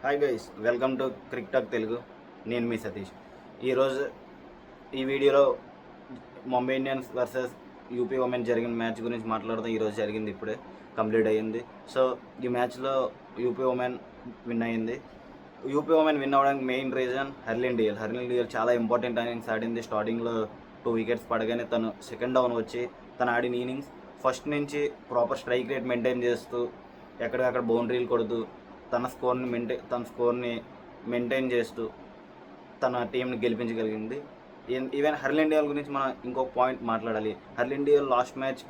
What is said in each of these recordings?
Hi guys, welcome to Crick talk Telugu. నేను మీ సతీష్. ఈరోజు ఈ వీడియోలో Mumbai Indians versus UP women జరిగిన మ్యాచ్ గురించి మాట్లాడదాం. ఈరోజు జరిగింది, ఇప్పుడే కంప్లీట్ అయ్యింది. సో ఈ మ్యాచ్లో యూపీ ఉమెన్ విన్ అయ్యింది. యూపీ ఉమెన్ విన్ అవ్వడానికి మెయిన్ రీజన్ హర్లిన్ డియల్ చాలా ఇంపార్టెంట్ ఇన్నింగ్స్ ఆడింది. స్టార్టింగ్లో 2 వికెట్స్ పడగానే తను సెకండ్ డౌన్ వచ్చి తను ఆడిన ఇన్నింగ్స్ ఫస్ట్ నుంచి ప్రాపర్ స్ట్రైక్ రేట్ మెయింటైన్ చేస్తూ ఎక్కడికక్కడ బౌండరీలు కొడుతూ తన స్కోర్ని మెయింటైన్ చేస్తూ తన టీంని గెలిపించగలిగింది. ఈవెన్ హర్లిన్ డియల్ గురించి మనం ఇంకొక పాయింట్ మాట్లాడాలి. Harleen Deol last match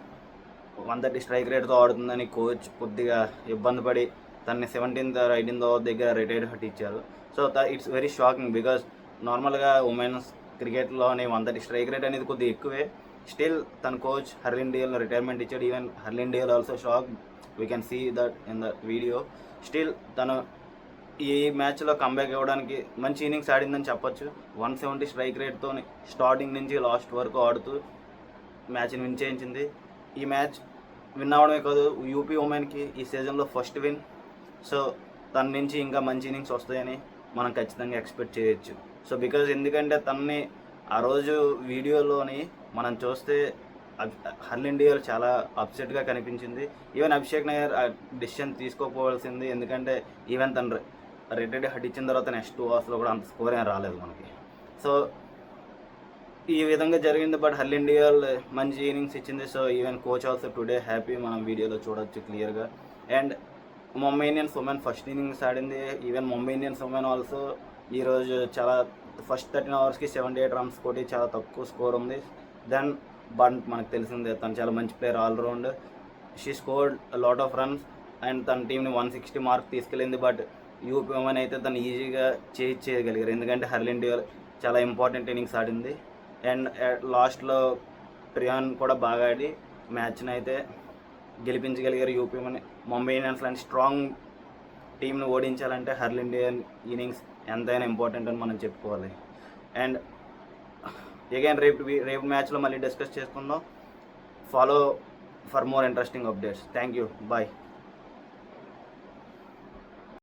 130 strike రేట్తో ఆడుతుందని కోచ్ కొద్దిగా ఇబ్బంది పడి తనని 17th or 18th ఓవర్ దగ్గర రిటైర్డ్ హట్ ఇచ్చారు. So it's very shocking because నార్మల్గా ఉమెన్స్ క్రికెట్లోని 130 స్ట్రైక్ రేట్ అనేది కొద్దిగా ఎక్కువే. స్టిల్ తన కోచ్ హర్లిన్ డియల్ని రిటైర్మెంట్ ఇచ్చాడు. Even Harleen Deol also shock. We can see that in the video. Still తను ఈ మ్యాచ్లో కంబ్యాక్ ఇవ్వడానికి మంచి ఇన్నింగ్స్ ఆడిందని చెప్పొచ్చు. 170 స్ట్రైక్ రేట్తో స్టార్టింగ్ నుంచి లాస్ట్ వరకు ఆడుతూ మ్యాచ్ని విన్ చేయించింది. ఈ మ్యాచ్ విన్ అవ్వడమే కాదు, యూపీ ఉమెన్కి ఈ సీజన్లో ఫస్ట్ విన్. సో తన నుంచి ఇంకా మంచి ఇన్నింగ్స్ వస్తాయని మనం ఖచ్చితంగా ఎక్స్పెక్ట్ చేయొచ్చు. సో ఎందుకంటే తనని ఆ రోజు వీడియోలోని మనం చూస్తే హర్లిన్ డియల్ చాలా అప్సెట్గా కనిపించింది. ఈవెన్ అభిషేక్ నయ్యర్ ఆ డిసిషన్ తీసుకోపోవాల్సింది, ఎందుకంటే ఈవెన్ తను రిటైర్డ్ హట్ ఇచ్చిన తర్వాత నెక్స్ట్ 2 అవర్స్లో కూడా అంత స్కోర్ ఏం రాలేదు మనకి. సో ఈ విధంగా జరిగింది. బట్ హర్లిన్ డియల్ మంచి ఇన్నింగ్స్ ఇచ్చింది. So even coach also today happy, మనం వీడియోలో చూడొచ్చు క్లియర్గా. And Mumbai Indians women first innings ఆడింది. Even Mumbai Indians women also ఈరోజు చాలా ఫస్ట్ 13 ఓవర్స్కి 78 రన్స్ కొట్టి చాలా తక్కువ స్కోర్ ఉంది. దెన్ బంట్ మనకు తెలిసిందే, తను చాలా మంచి player, all round. She scored lot of runs and తన టీంని 160 మార్క్ తీసుకెళ్ళింది. బట్ యూపీ ఉమెన్ అయితే తను ఈజీగా చేయగలిగారు, ఎందుకంటే హర్లిన్ డియల్ చాలా ఇంపార్టెంట్ ఇన్నింగ్స్ ఆడింది. అండ్ లాస్ట్లో ప్రియాన్ కూడా బాగా ఆడి మ్యాచ్ని అయితే గెలిపించగలిగారు యూపీ ఉమెన్. ముంబై ఇండియన్స్ లాంటి స్ట్రాంగ్ టీంని ఓడించాలంటే హర్లిన్ డియల్ ఇన్నింగ్స్ ఎంతైనా ఇంపార్టెంట్ అని మనం చెప్పుకోవాలి. అండ్ అగైన్ రేపు మ్యాచ్లో మళ్ళీ డిస్కస్ చేసుకుందాం. Follow for more interesting updates. Thank you, bye.